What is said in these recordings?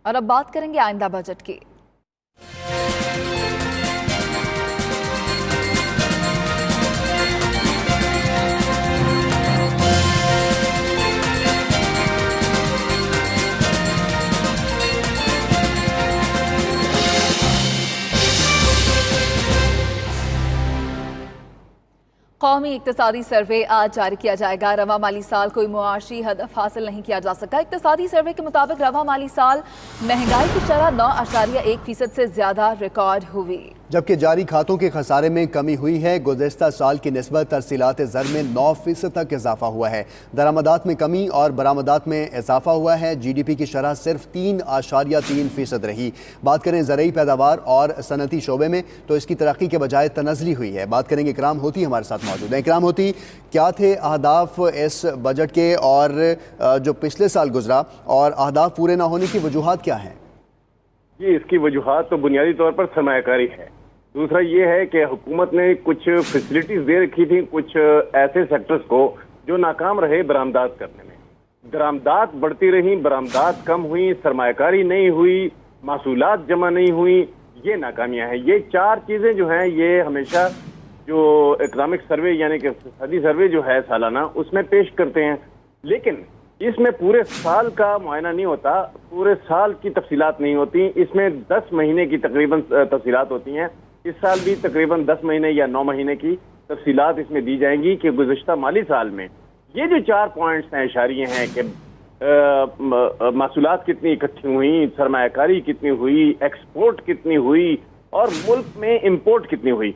اور اب بات کریں گے آئندہ بجٹ کی۔ قومی اقتصادی سروے آج جاری کیا جائے گا۔ رواں مالی سال کوئی معاشی ہدف حاصل نہیں کیا جا سکا۔ اقتصادی سروے کے مطابق رواں مالی سال مہنگائی کی شرح 9.1% سے زیادہ ریکارڈ ہوئی، جبکہ جاری کھاتوں کے خسارے میں کمی ہوئی ہے۔ گزشتہ سال کی نسبت ترسیلات زر میں 9% تک اضافہ ہوا ہے۔ درآمدات میں کمی اور برآمدات میں اضافہ ہوا ہے۔ جی ڈی پی کی شرح صرف 3.3% رہی۔ بات کریں زرعی پیداوار اور صنعتی شعبے میں تو اس کی ترقی کے بجائے تنزلی ہوئی ہے۔ بات کریں گے اکرام ہوتی ہمارے ساتھ موجود ہیں۔ اکرام ہوتی، کیا تھے اہداف اس بجٹ کے اور جو پچھلے سال گزرا، اور اہداف پورے نہ ہونے کی وجوہات کیا ہیں؟ جی، اس کی وجوہات تو بنیادی طور پر سرمایہ کاری ہے۔ دوسرا یہ ہے کہ حکومت نے کچھ فیسلٹیز دے رکھی تھیں کچھ ایسے سیکٹرز کو جو ناکام رہے برآمدات کرنے میں۔ درآمدات بڑھتی رہیں، برآمدات کم ہوئی، سرمایہ کاری نہیں ہوئی، محصولات جمع نہیں ہوئی، یہ ناکامیاں ہیں۔ یہ چار چیزیں جو ہیں یہ ہمیشہ جو اکنامک سروے یعنی کہ اقتصادی سروے جو ہے سالانہ اس میں پیش کرتے ہیں، لیکن اس میں پورے سال کا معائنہ نہیں ہوتا، پورے سال کی تفصیلات نہیں ہوتی، اس میں 10 مہینے کی تقریباً تفصیلات ہوتی ہیں۔ اس سال بھی تقریباً 10 مہینے یا 9 مہینے کی تفصیلات اس میں دی جائیں گی کہ گزشتہ مالی سال میں یہ جو 4 پوائنٹس ہیں، اشاریے ہیں کہ محصولات کتنی اکٹھی ہوئی، سرمایہ کاری کتنی ہوئی، ایکسپورٹ کتنی ہوئی اور ملک میں امپورٹ کتنی ہوئی،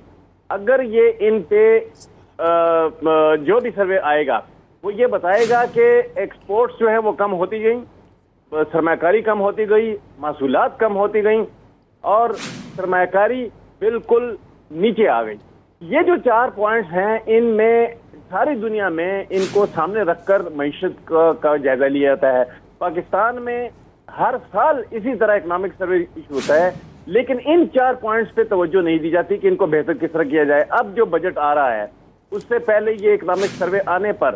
اگر یہ ان پہ جو بھی سروے آئے گا وہ یہ بتائے گا کہ ایکسپورٹس جو ہیں وہ کم ہوتی گئیں، سرمایہ کاری کم ہوتی گئی، محصولات کم ہوتی گئیں اور سرمایہ کاری بالکل نیچے آ گئی۔ یہ جو 4 پوائنٹس ہیں ان میں ساری دنیا میں ان کو سامنے رکھ کر معیشت کا جائزہ لیا جاتا ہے۔ پاکستان میں ہر سال اسی طرح اکنامک سروے ایشو ہوتا ہے، لیکن ان 4 پوائنٹس پہ توجہ نہیں دی جاتی کہ ان کو بہتر کس طرح کیا جائے۔ اب جو بجٹ آ رہا ہے اس سے پہلے یہ اکنامک سروے آنے پر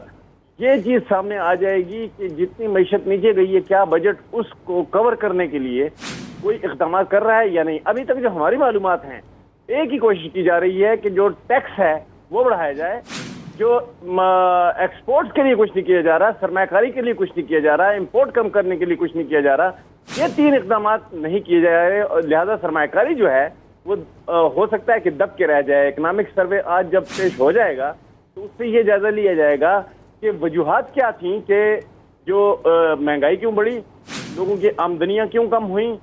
یہ چیز سامنے آ جائے گی کہ جتنی معیشت نیچے گئی ہے کیا بجٹ اس کو کور کرنے کے لیے کوئی اقدامات کر رہا ہے یا نہیں۔ ابھی تک جو ہماری معلومات ہیں ایک ہی کوشش کی جا رہی ہے کہ جو ٹیکس ہے وہ بڑھایا جائے، جو ایکسپورٹس کے لیے کچھ نہیں کیا جا رہا، سرمایہ کاری کے لیے کچھ نہیں کیا جا رہا، امپورٹ کم کرنے کے لیے کچھ نہیں کیا جا رہا، یہ 3 اقدامات نہیں کیے جا رہے اور لہذا سرمایہ کاری جو ہے وہ ہو سکتا ہے کہ دب کے رہ جائے۔ اکنامک سروے آج جب پیش ہو جائے گا تو اس سے یہ جائزہ لیا جائے گا کہ وجوہات کیا تھیں کہ جو مہنگائی کیوں بڑھی، لوگوں کی آمدنیاں کیوں کم ہوئیں،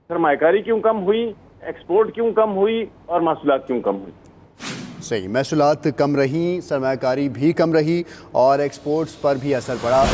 سرمایہ کاری کیوں کم ہوئی، ایکسپورٹ کیوں کم ہوئی اور محصولات کیوں کم ہوئی۔ صحیح، محصولات کم رہیں، سرمایہ کاری بھی کم رہی اور ایکسپورٹس پر بھی اثر پڑا۔